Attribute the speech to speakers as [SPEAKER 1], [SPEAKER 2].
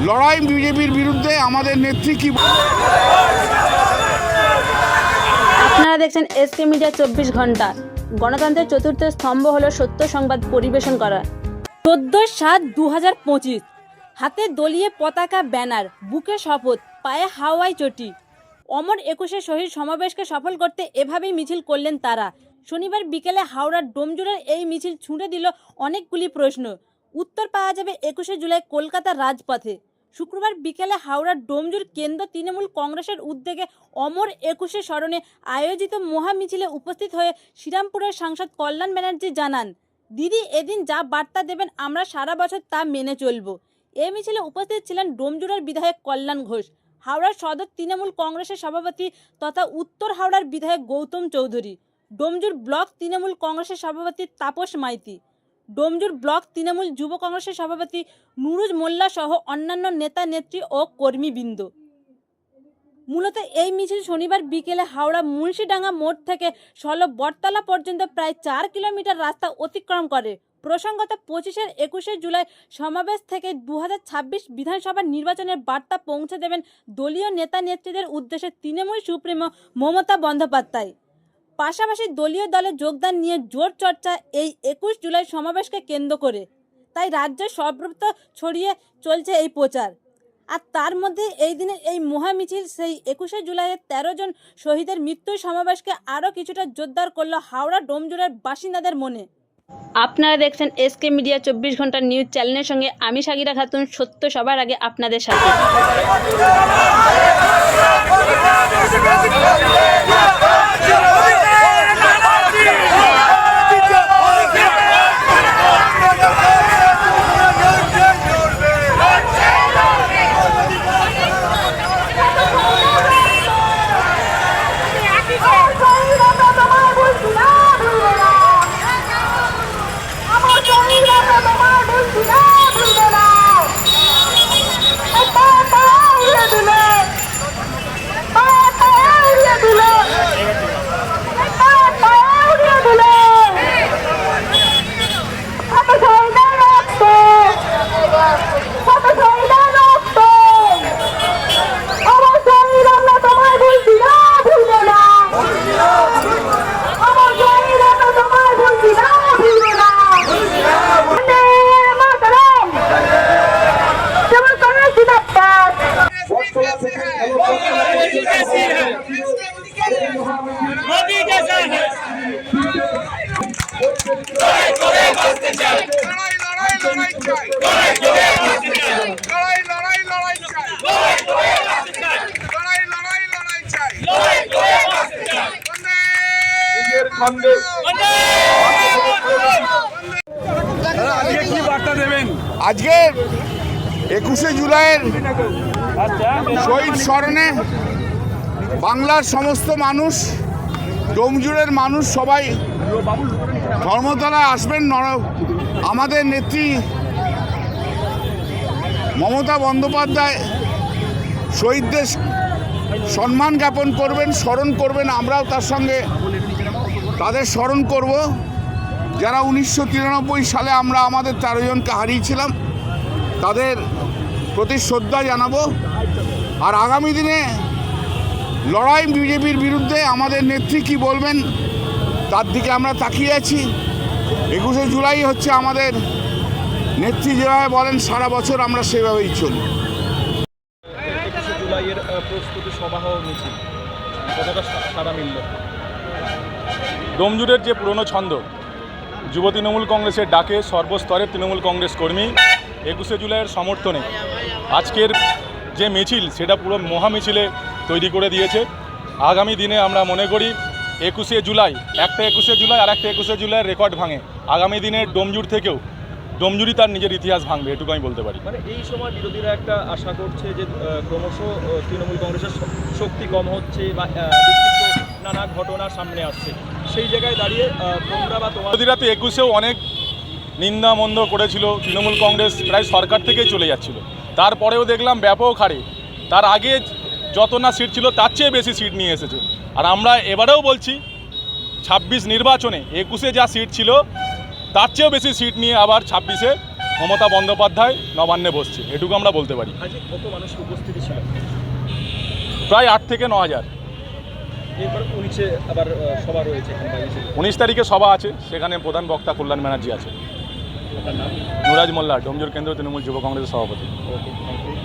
[SPEAKER 1] লড়াই বিজেপির বিরুদ্ধে আমাদের নেত্রী কি।
[SPEAKER 2] আপনারা দেখছেন এসকে মিডিয়া 24 ঘন্টা। গণতন্ত্রের চতুর্থ স্তম্ভ হলো সত্য সংবাদ পরিবেশন করা। 14/7/2025 হাতে দলীয় পতাকা, ব্যানার, বুকে শপথ, পায়ে হাওয়াই চটি। অমর 21-এ শহীদ সমাবেশকে সফল করতে এভাবেই মিছিল করলেন তারা। শনিবার বিকেলে হাওড়ার ডোমজুড়ের এই মিছিল ছুঁড়ে দিল অনেকগুলি প্রশ্ন। উত্তর পাওয়া যাবে 21শে জুলাই কলকাতার রাজপথে। শুক্রবার বিকেলে হাওড়ার ডোমজুড় কেন্দ্র তৃণমূল কংগ্রেসের উদ্যোগে অমর 21শে স্মরণে আয়োজিত মহা মিছিলে উপস্থিত হয়ে শ্রীরামপুরের সাংসদ কল্যাণ ব্যানার্জি জানান, দিদি এদিন যা বার্তা দেবেন আমরা সারা বছর তা মেনে চলব। এই মিছিলে উপস্থিত ছিলেন ডোমজুড়ের বিধায়ক কল্যাণ ঘোষ, হাওড়ার সদর তৃণমূল কংগ্রেসের সভাপতি তথা উত্তর হাওড়ার বিধায়ক গৌতম চৌধুরী, ডোমজুড় ব্লক তৃণমূল কংগ্রেসের সভাপতি তাপস মাইতি, ডোমজুড় ব্লক তৃণমূল যুব কংগ্রেসের সভাপতি নুরুজ মোল্লা সহ অন্যান্য নেতা নেত্রী ও কর্মীবৃন্দ। মূলত এই মিছিল শনিবার বিকেলে হাওড়া মুন্সিডাঙ্গা মোড় থেকে সল বটতলা পর্যন্ত প্রায় 4 কিলোমিটার রাস্তা অতিক্রম করে। প্রসঙ্গত 25-21শে জুলাই সমাবেশ থেকে 2026 বিধানসভা নির্বাচনের বার্তা পৌঁছে দেবেন দলীয় নেতা নেত্রীদের উদ্দেশ্যে তৃণমূল সুপ্রিমো মমতা বন্দ্যোপাধ্যায়। পাশাপাশি দলীয় দলে যোগদান নিয়ে জোর চর্চা এই 21 জুলাই সমাবেশকে কেন্দ্র করে। তাই রাজ্যে সর্বত্র ছড়িয়ে চলছে এই প্রচার। আর তার মধ্যে এই দিনের এই মহামিছিল সেই 21শে জুলাইয়ের 13 জন শহীদের মৃত্যুর সমাবেশকে আরও কিছুটা জোরদার করল হাওড়া ডোমজুড়ের বাসিন্দাদের মনে। আপনারা দেখছেন এসকে মিডিয়া 24 ঘন্টা নিউজ চ্যানেলের সঙ্গে আমি সাগিরা খাতুন, সত্য সবার আগে আপনাদের সাথে।
[SPEAKER 1] আজকে 21শে জুলাইয়ের শহীদ স্মরণে বাংলার সমস্ত মানুষ, ডোমজুড়ের মানুষ সবাই ধর্মতলায় আসবেন। আমাদের নেত্রী মমতা বন্দ্যোপাধ্যায় শহীদদের সম্মান জ্ঞাপন করবেন, স্মরণ করবেন। আমরাও তার সঙ্গে তাদের স্মরণ করব, যারা 1993 সালে আমরা আমাদের 13 জনকে হারিয়েছিলাম। তাদের প্রতি শ্রদ্ধা জানাবো। আর আগামী দিনে লড়াই বিজেপির বিরুদ্ধে আমাদের নেত্রী কি বলবেন তার দিকে আমরা তাকিয়ে আছি। 21শে জুলাই হচ্ছে আমাদের নেত্রী যেভাবে বলেন সারা বছর আমরা সেভাবেই চলি।
[SPEAKER 3] 21শে জুলাইয়ের প্রস্তুতি সভা মিছিল কতটা সাড়া মিলল? ডোমজুড়ের যে পুরনো ছন্দ, যুব তৃণমূল কংগ্রেসের ডাকে সর্বস্তরের তৃণমূল কংগ্রেস কর্মী 21শে জুলাইয়ের সমর্থনে আজকের যে মিছিল সেটা পুরো মহামিছিলে তৈরি করে দিয়েছে। আগামী দিনে আমরা মনে করি 21শে জুলাই, একটা 21শে জুলাই আর একটা 21শে জুলাইয়ের রেকর্ড ভাঙে। আগামী দিনে ডোমজুড় থেকেও ডোমজুড়ি তার নিজের ইতিহাস ভাঙবে, এটুকু আমি বলতে পারি।
[SPEAKER 4] মানে এই সময় বিরোধীরা একটা আশা করছে যে ক্রমশ তৃণমূল কংগ্রেসের শক্তি কম হচ্ছে বা নানা ঘটনা সামনে আসছে, সেই জায়গায় দাঁড়িয়ে তোমরা বা তোমার
[SPEAKER 3] বিরোধীরা তো 21শেও অনেক নিন্দা মন্দ করেছিল। তৃণমূল কংগ্রেস প্রায় সরকার থেকেই চলে যাচ্ছিল, তারপরেও দেখলাম ব্যাপক হারে তার আগে যত না সিট ছিল তার চেয়ে বেশি সিট নিয়ে এসেছে। আর আমরা এবারেও বলছি 26 নির্বাচনে 21শে যা সিট ছিল তার চেয়েও বেশি সিট নিয়ে আবার 26-এ মমতা বন্দ্যোপাধ্যায় নবান্নে বসছে, এটুকু আমরা বলতে পারি।
[SPEAKER 4] আজকে কত মানুষ উপস্থিতি ছিল?
[SPEAKER 3] প্রায় 8 থেকে 9 হাজার।
[SPEAKER 4] এরপর 19-এ আবার সভা রয়েছে এখানে
[SPEAKER 3] 19 তারিখে সভা আছে, সেখানে প্রধান বক্তা কল্যাণ ব্যানার্জি আছে।
[SPEAKER 4] আপনার নাম?
[SPEAKER 3] নুরাজ মোল্লা, ডোমজুর কেন্দ্র তৃণমূল যুব কংগ্রেসের সভাপতি।
[SPEAKER 4] ওকে, থ্যাংক ইউ।